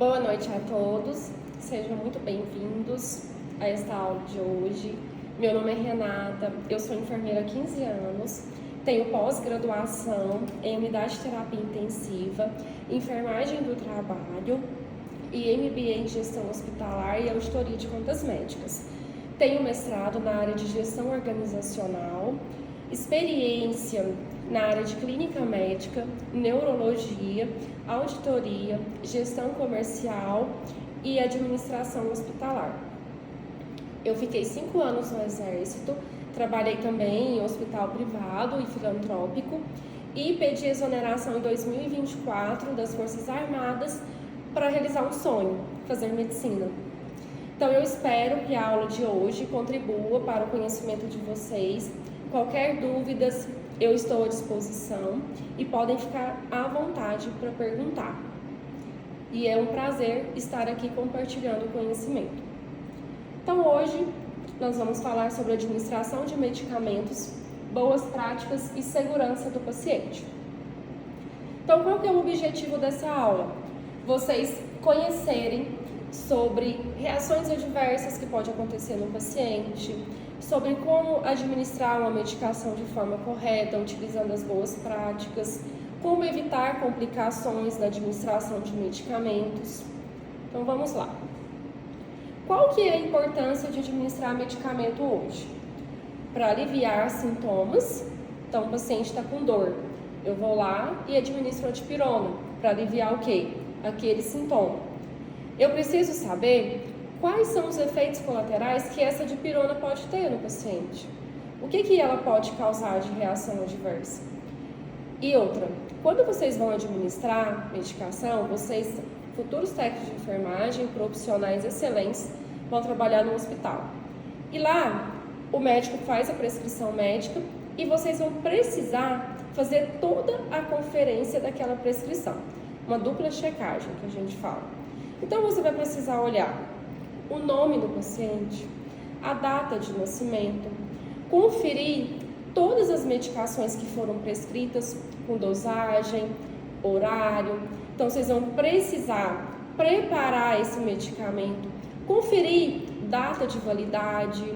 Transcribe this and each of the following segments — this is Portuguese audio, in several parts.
Boa noite a todos, sejam muito bem-vindos a esta aula de hoje. Meu nome é Renata, eu sou enfermeira há 15 anos, tenho pós-graduação em unidade de terapia intensiva, enfermagem do trabalho e MBA em gestão hospitalar e auditoria de contas médicas. Tenho mestrado na área de gestão organizacional, experiência na área de clínica médica, neurologia, auditoria, gestão comercial e administração hospitalar. Eu fiquei 5 anos no Exército, trabalhei também em hospital privado e filantrópico e pedi exoneração em 2024 das Forças Armadas para realizar um sonho, fazer medicina. Então eu espero que a aula de hoje contribua para o conhecimento de vocês. Qualquer dúvidas, eu estou à disposição e podem ficar à vontade para perguntar. E é um prazer estar aqui compartilhando o conhecimento. Então hoje nós vamos falar sobre administração de medicamentos, boas práticas e segurança do paciente. Então qual que é o objetivo dessa aula? Vocês conhecerem sobre reações adversas que podem acontecer no paciente, sobre como administrar uma medicação de forma correta, utilizando as boas práticas, como evitar complicações na administração de medicamentos. Então vamos lá. Qual que é a importância de administrar medicamento hoje? Para aliviar sintomas. Então o paciente está com dor, eu vou lá e administro a dipirona para aliviar o quê? Aquele sintoma. Eu preciso saber quais são os efeitos colaterais que essa dipirona pode ter no paciente. O que ela pode causar de reação adversa? E outra, quando vocês vão administrar medicação, vocês, futuros técnicos de enfermagem, profissionais excelentes, vão trabalhar no hospital. E lá, o médico faz a prescrição médica e vocês vão precisar fazer toda a conferência daquela prescrição. Uma dupla checagem que a gente fala. Então você vai precisar olhar o nome do paciente, a data de nascimento, conferir todas as medicações que foram prescritas com dosagem, horário. Então vocês vão precisar preparar esse medicamento, conferir data de validade,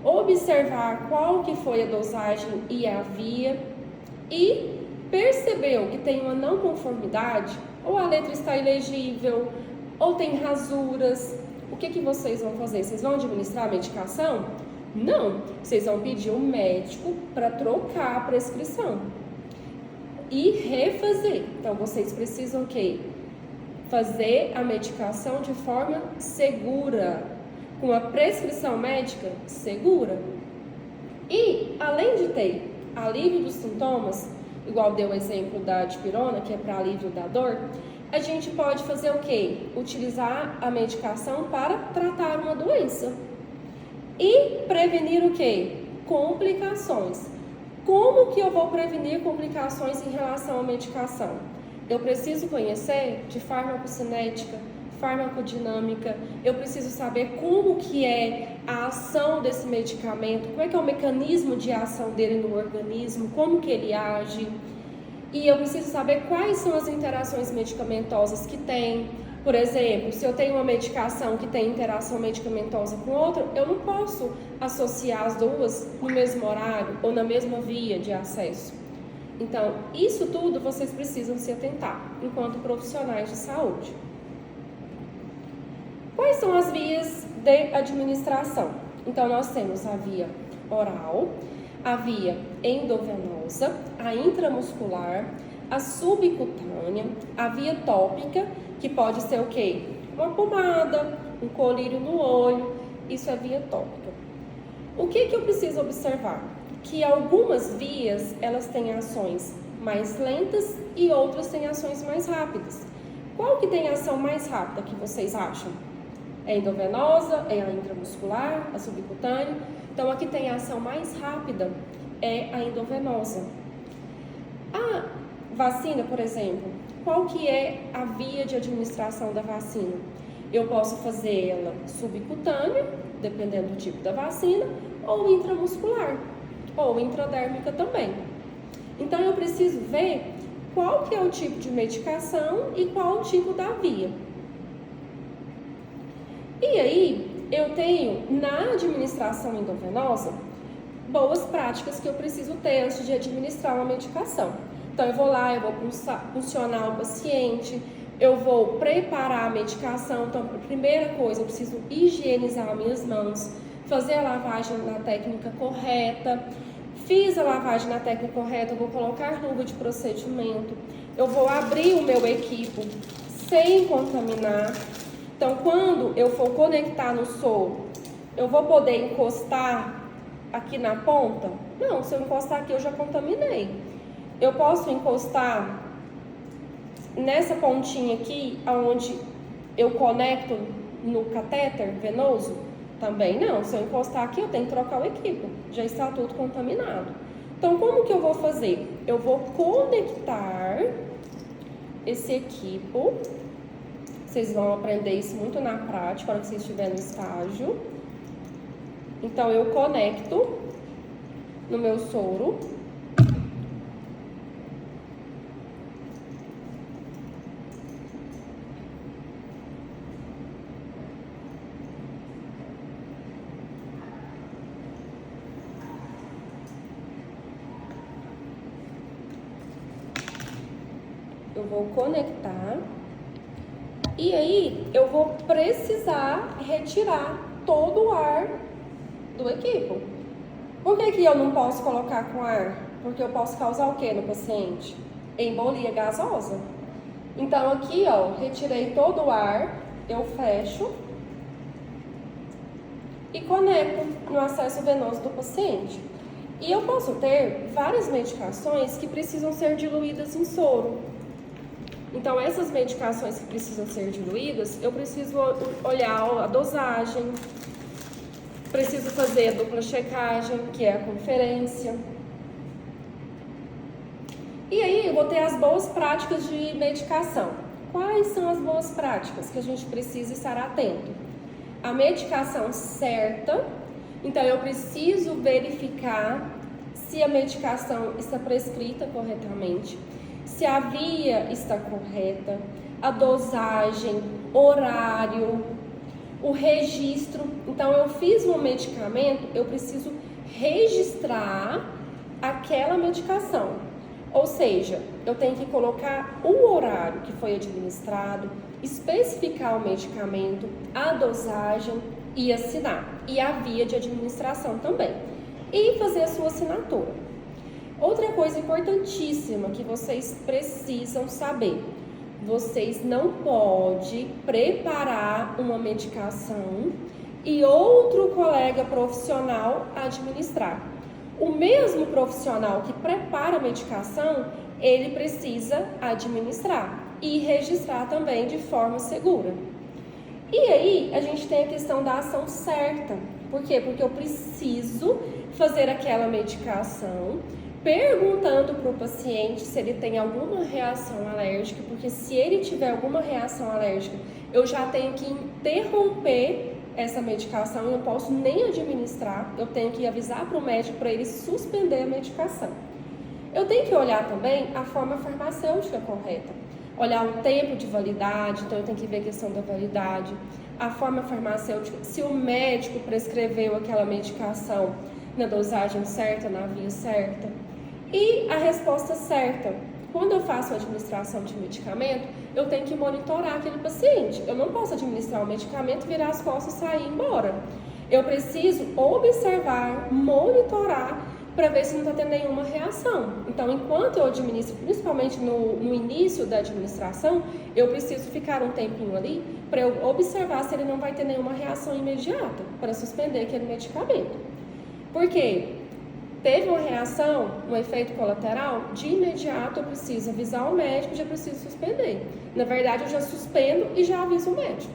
observar qual que foi a dosagem e a via e percebeu que tem uma não conformidade, ou a letra está ilegível, ou tem rasuras. O que vocês vão fazer? Vocês vão administrar a medicação? Não, vocês vão pedir ao médico para trocar a prescrição e refazer. Então vocês precisam o quê? Fazer a medicação de forma segura, com a prescrição médica segura. E além de ter alívio dos sintomas, igual deu o exemplo da dipirona, que é para alívio da dor, a gente pode fazer o quê? Utilizar a medicação para tratar uma doença. E prevenir o quê? Complicações. Como que eu vou prevenir complicações em relação à medicação? Eu preciso conhecer de farmacocinética, farmacodinâmica, eu preciso saber como que é a ação desse medicamento, como é que é o mecanismo de ação dele no organismo, como que ele age. E eu preciso saber quais são as interações medicamentosas que tem. Por exemplo, se eu tenho uma medicação que tem interação medicamentosa com outra, eu não posso associar as duas no mesmo horário ou na mesma via de acesso. Então, isso tudo vocês precisam se atentar enquanto profissionais de saúde. Quais são as vias de administração? Então, nós temos a via oral, a via endovenosa, a intramuscular, a subcutânea, a via tópica, que pode ser o quê? Uma pomada, um colírio no olho, isso é via tópica. O que eu preciso observar? Que algumas vias, elas têm ações mais lentas e outras têm ações mais rápidas. Qual que tem a ação mais rápida que vocês acham? É a endovenosa, é a intramuscular, a subcutânea. Então, a que tem a ação mais rápida é a endovenosa. A vacina, por exemplo, qual que é a via de administração da vacina? Eu posso fazer ela subcutânea, dependendo do tipo da vacina, ou intramuscular, ou intradérmica também. Então, eu preciso ver qual que é o tipo de medicação e qual o tipo da via. E aí, eu tenho, na administração endovenosa, boas práticas que eu preciso ter antes de administrar uma medicação. Então, eu vou lá, eu vou puncionar o paciente, eu vou preparar a medicação. Então, a primeira coisa, eu preciso higienizar minhas mãos, fazer a lavagem na técnica correta. Fiz a lavagem na técnica correta, eu vou colocar luva de procedimento, eu vou abrir o meu equipo sem contaminar. Então, quando eu for conectar no soro, eu vou poder encostar aqui na ponta? Não, se eu encostar aqui eu já contaminei. Eu posso encostar nessa pontinha aqui, onde eu conecto no catéter venoso? Também não. Se eu encostar aqui, eu tenho que trocar o equipo. Já está tudo contaminado. Então, como que eu vou fazer? Eu vou conectar esse equipo. Vocês vão aprender isso muito na prática, na hora que vocês estiverem no estágio. Então, eu conecto no meu soro. Eu vou conectar. E aí, eu vou precisar retirar todo o ar do equipo. Por que eu não posso colocar com ar? Porque eu posso causar o que no paciente? Embolia gasosa. Então, aqui, ó, retirei todo o ar, eu fecho e conecto no acesso venoso do paciente. E eu posso ter várias medicações que precisam ser diluídas em soro. Então, essas medicações que precisam ser diluídas, eu preciso olhar a dosagem, preciso fazer a dupla checagem, que é a conferência. E aí, eu vou ter as boas práticas de medicação. Quais são as boas práticas que a gente precisa estar atento? A medicação certa. Então, eu preciso verificar se a medicação está prescrita corretamente, se a via está correta, a dosagem, horário, o registro. Então, eu fiz um medicamento, eu preciso registrar aquela medicação. Ou seja, eu tenho que colocar o horário que foi administrado, especificar o medicamento, a dosagem e assinar. E a via de administração também. E fazer a sua assinatura. Outra coisa importantíssima que vocês precisam saber: vocês não podem preparar uma medicação e outro colega profissional administrar. O mesmo profissional que prepara a medicação, ele precisa administrar e registrar também de forma segura. E aí, a gente tem a questão da ação certa. Por quê? Porque eu preciso fazer aquela medicação perguntando para o paciente se ele tem alguma reação alérgica, porque se ele tiver alguma reação alérgica, eu já tenho que interromper essa medicação, eu não posso nem administrar, eu tenho que avisar para o médico para ele suspender a medicação. Eu tenho que olhar também a forma farmacêutica correta, olhar o tempo de validade, então eu tenho que ver a questão da validade, a forma farmacêutica, se o médico prescreveu aquela medicação na dosagem certa, na via certa. E a resposta certa: quando eu faço a administração de medicamento, eu tenho que monitorar aquele paciente. Eu não posso administrar o medicamento, virar as costas e sair embora. Eu preciso observar, monitorar, para ver se não está tendo nenhuma reação. Então, enquanto eu administro, principalmente no início da administração, eu preciso ficar um tempinho ali para eu observar se ele não vai ter nenhuma reação imediata, para suspender aquele medicamento. Por quê? Teve uma reação, um efeito colateral, de imediato eu preciso avisar o médico e já preciso suspender. Na verdade, eu já suspendo e já aviso o médico.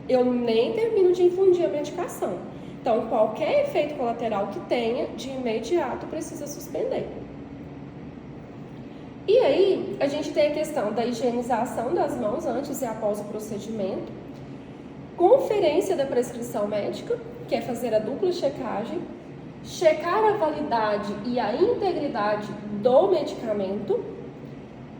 Eu nem termino de infundir a medicação. Então, qualquer efeito colateral que tenha, de imediato precisa suspender. E aí, a gente tem a questão da higienização das mãos antes e após o procedimento, conferência da prescrição médica, que é fazer a dupla checagem, checar a validade e a integridade do medicamento,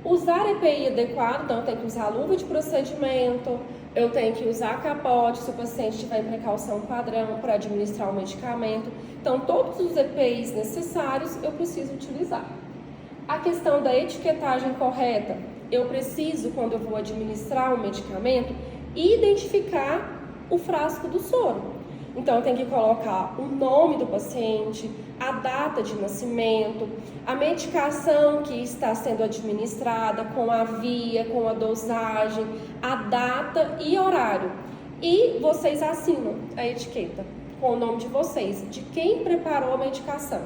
usar EPI adequado, então tem que usar luva de procedimento, eu tenho que usar capote se o paciente tiver em precaução padrão para administrar o medicamento. Então, todos os EPIs necessários eu preciso utilizar. A questão da etiquetagem correta, eu preciso, quando eu vou administrar o medicamento, identificar o frasco do soro. Então, eu tenho que colocar o nome do paciente, a data de nascimento, a medicação que está sendo administrada, com a via, com a dosagem, a data e horário. E vocês assinam a etiqueta com o nome de vocês, de quem preparou a medicação.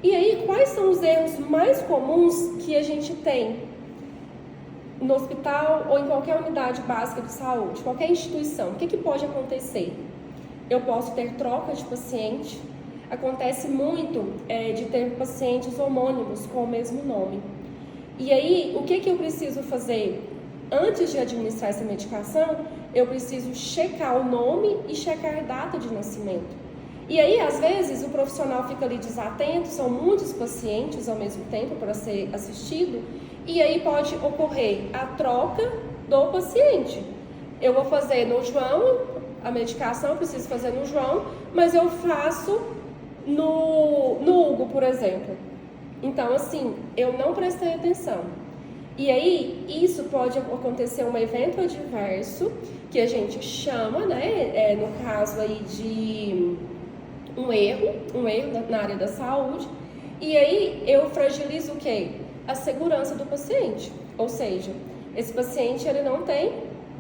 E aí, quais são os erros mais comuns que a gente tem no hospital ou em qualquer unidade básica de saúde, qualquer instituição? O que pode acontecer? Eu posso ter troca de paciente. Acontece muito de ter pacientes homônimos com o mesmo nome. E aí, o que eu preciso fazer? Antes de administrar essa medicação, eu preciso checar o nome e checar a data de nascimento. E aí, às vezes, o profissional fica ali desatento, são muitos pacientes ao mesmo tempo para ser assistido, e aí pode ocorrer a troca do paciente. Eu vou fazer no João, a medicação eu preciso fazer no João, mas eu faço no Hugo, por exemplo. Então, assim, eu não prestei atenção. E aí, isso pode acontecer um evento adverso, que a gente chama, né, no caso aí de um erro na área da saúde, e aí eu fragilizo o quê? A segurança do paciente, ou seja, esse paciente ele não tem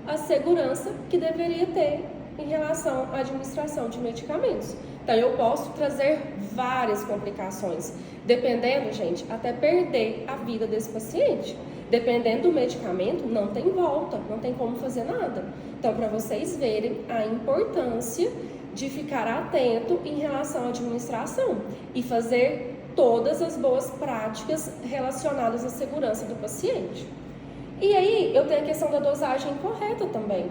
a segurança que deveria ter em relação à administração de medicamentos. Então eu posso trazer várias complicações, dependendo, gente, até perder a vida desse paciente. Dependendo do medicamento, não tem volta, não tem como fazer nada. Então, para vocês verem a importância de ficar atento em relação à administração e fazer todas as boas práticas relacionadas à segurança do paciente. E aí, eu tenho a questão da dosagem correta também.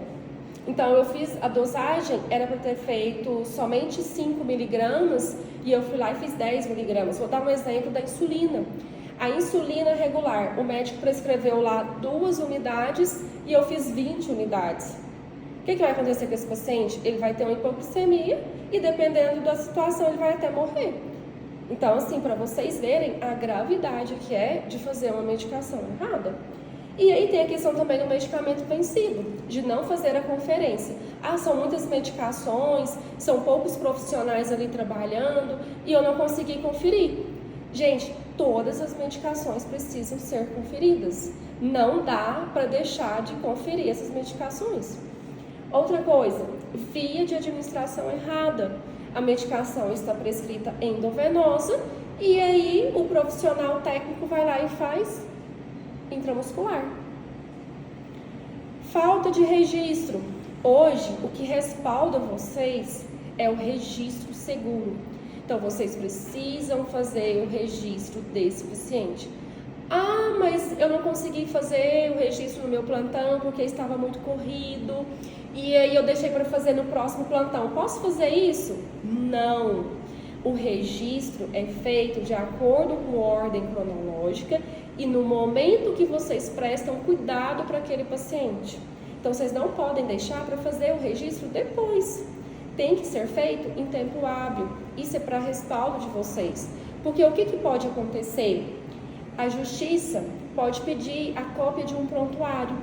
Então, eu fiz a dosagem, era para ter feito somente 5 miligramas e eu fui lá e fiz 10 miligramas. Vou dar um exemplo da insulina. A insulina regular, o médico prescreveu lá 2 unidades e eu fiz 20 unidades. O que vai acontecer com esse paciente? Ele vai ter uma hipoglicemia e, dependendo da situação, ele vai até morrer. Então, assim, para vocês verem a gravidade que é de fazer uma medicação errada. E aí tem a questão também do medicamento vencido, de não fazer a conferência. São muitas medicações, são poucos profissionais ali trabalhando e eu não consegui conferir. Gente, todas as medicações precisam ser conferidas. Não dá para deixar de conferir essas medicações. Outra coisa, via de administração errada. A medicação está prescrita endovenosa e aí o profissional técnico vai lá e faz intramuscular. Falta de registro. Hoje, o que respalda vocês é o registro seguro. Então, vocês precisam fazer o registro desse paciente. Mas eu não consegui fazer o registro no meu plantão porque estava muito corrido e aí eu deixei para fazer no próximo plantão. Posso fazer isso? Não. O registro é feito de acordo com ordem cronológica e no momento que vocês prestam cuidado para aquele paciente. Então, vocês não podem deixar para fazer o registro depois. Tem que ser feito em tempo hábil. Isso é para respaldo de vocês. Porque o que pode acontecer? A justiça pode pedir a cópia de um prontuário.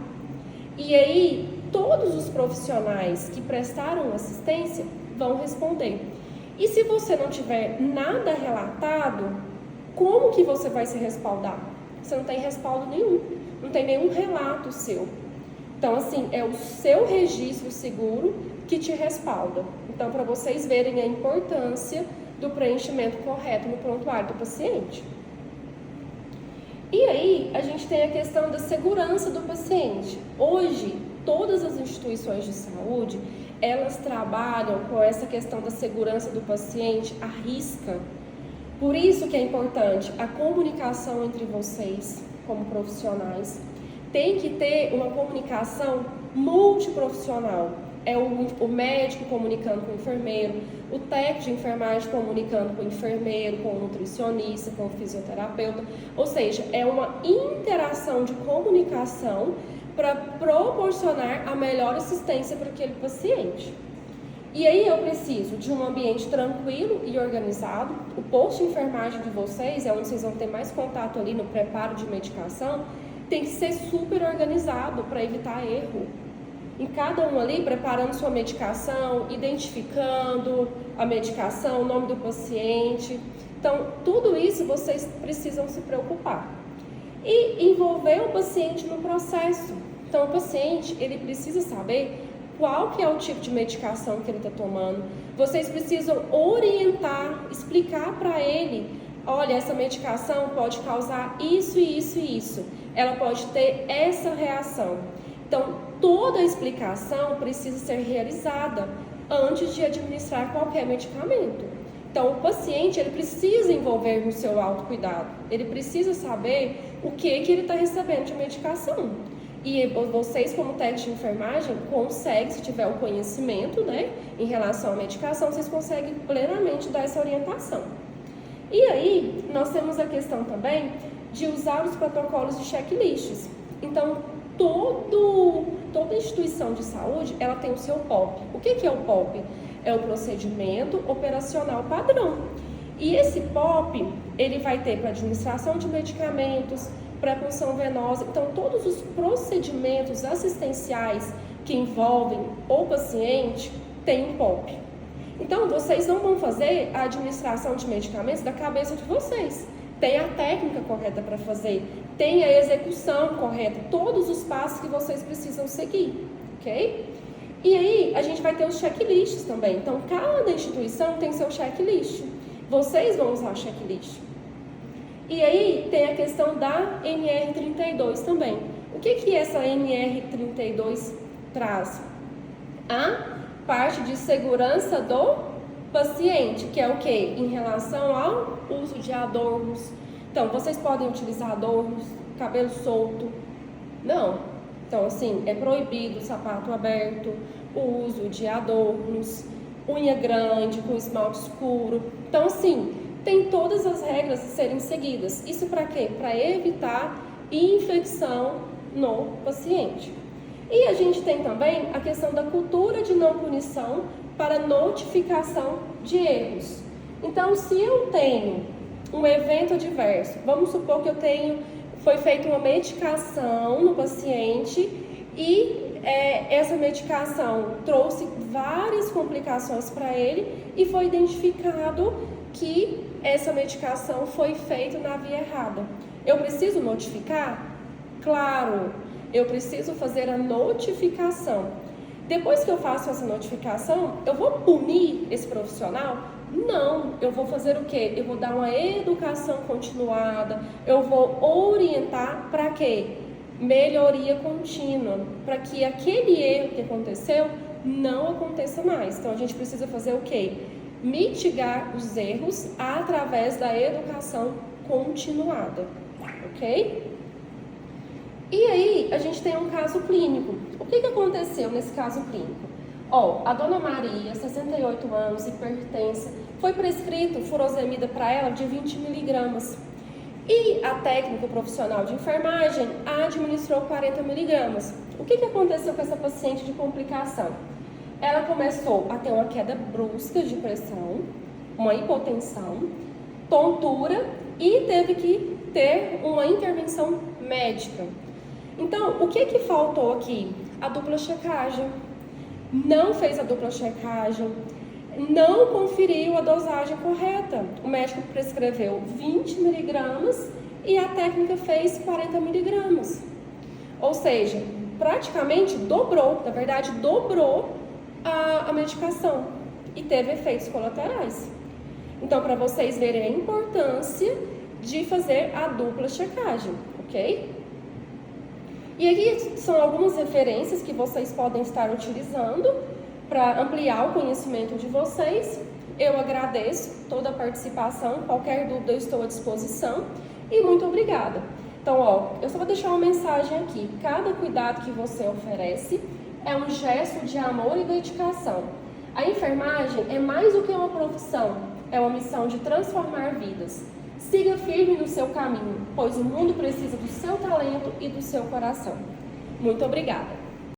E aí, todos os profissionais que prestaram assistência vão responder. E se você não tiver nada relatado, como que você vai se respaldar? Você não tem respaldo nenhum, não tem nenhum relato seu. Então, assim, é o seu registro seguro que te respalda. Então, para vocês verem a importância do preenchimento correto no prontuário do paciente. E aí, a gente tem a questão da segurança do paciente. Hoje, todas as instituições de saúde, elas trabalham com essa questão da segurança do paciente à risca. Por isso que é importante a comunicação entre vocês, como profissionais. Tem que ter uma comunicação multiprofissional. É o médico comunicando com o enfermeiro, o técnico de enfermagem comunicando com o enfermeiro, com o nutricionista, com o fisioterapeuta. Ou seja, é uma interação de comunicação para proporcionar a melhor assistência para aquele paciente. E aí eu preciso de um ambiente tranquilo e organizado. O posto de enfermagem de vocês, é onde vocês vão ter mais contato ali no preparo de medicação, tem que ser super organizado para evitar erro. Em cada um ali, preparando sua medicação, identificando a medicação, o nome do paciente. Então, tudo isso vocês precisam se preocupar. E envolver o paciente no processo. Então, o paciente, ele precisa saber qual que é o tipo de medicação que ele está tomando. Vocês precisam orientar, explicar para ele, olha, essa medicação pode causar isso e isso e isso. Ela pode ter essa reação. Então, toda a explicação precisa ser realizada antes de administrar qualquer medicamento. Então, o paciente, ele precisa envolver no seu autocuidado. Ele precisa saber o que ele está recebendo de medicação. E vocês, como técnicos de enfermagem, conseguem, se tiver o conhecimento, né, em relação à medicação, vocês conseguem plenamente dar essa orientação. E aí, nós temos a questão também de usar os protocolos de checklists. Então, toda instituição de saúde, ela tem o seu POP. O que é o POP? É o procedimento operacional padrão. E esse POP, ele vai ter para administração de medicamentos, para punção venosa. Então, todos os procedimentos assistenciais que envolvem o paciente têm um POP. Então, vocês não vão fazer a administração de medicamentos da cabeça de vocês. Tem a técnica correta para fazer, tem a execução correta, todos os passos que vocês precisam seguir, ok? E aí, a gente vai ter os checklists também. Então, cada instituição tem seu checklist. Vocês vão usar o checklist. E aí, tem a questão da NR32 também. O que essa NR32 traz? A parte de segurança do paciente, que é o quê? Em relação ao uso de adornos. Então, vocês podem utilizar adornos, cabelo solto? Não. Então, assim, é proibido sapato aberto, o uso de adornos, unha grande, com esmalte escuro. Então, assim, tem todas as regras a serem seguidas. Isso para quê? Para evitar infecção no paciente. E a gente tem também a questão da cultura de não punição para notificação de erros. Então, se eu tenho um evento adverso, vamos supor que foi feita uma medicação no paciente e essa medicação trouxe várias complicações para ele e foi identificado que essa medicação foi feita na via errada. Eu preciso notificar? Claro, eu preciso fazer a notificação. Depois que eu faço essa notificação, eu vou punir esse profissional? Não, eu vou fazer o quê? Eu vou dar uma educação continuada, eu vou orientar para quê? Melhoria contínua, para que aquele erro que aconteceu não aconteça mais. Então, a gente precisa fazer o quê? Mitigar os erros através da educação continuada, ok? E aí, a gente tem um caso clínico. O que aconteceu nesse caso clínico? A dona Maria, 68 anos, hipertensa, foi prescrito furosemida para ela de 20 miligramas. E a técnica profissional de enfermagem administrou 40 miligramas. O que aconteceu com essa paciente de complicação? Ela começou a ter uma queda brusca de pressão, uma hipotensão, tontura e teve que ter uma intervenção médica. Então, o que faltou aqui? A dupla checagem. Não fez a dupla checagem, não conferiu a dosagem correta. O médico prescreveu 20 miligramas e a técnica fez 40 miligramas. Ou seja, praticamente dobrou, na verdade, dobrou a medicação e teve efeitos colaterais. Então, para vocês verem a importância de fazer a dupla checagem, ok? E aqui são algumas referências que vocês podem estar utilizando para ampliar o conhecimento de vocês. Eu agradeço toda a participação, qualquer dúvida eu estou à disposição e muito obrigada. Então, eu só vou deixar uma mensagem aqui. Cada cuidado que você oferece é um gesto de amor e dedicação. A enfermagem é mais do que uma profissão, é uma missão de transformar vidas. Siga firme no seu caminho, pois o mundo precisa do seu talento e do seu coração. Muito obrigada!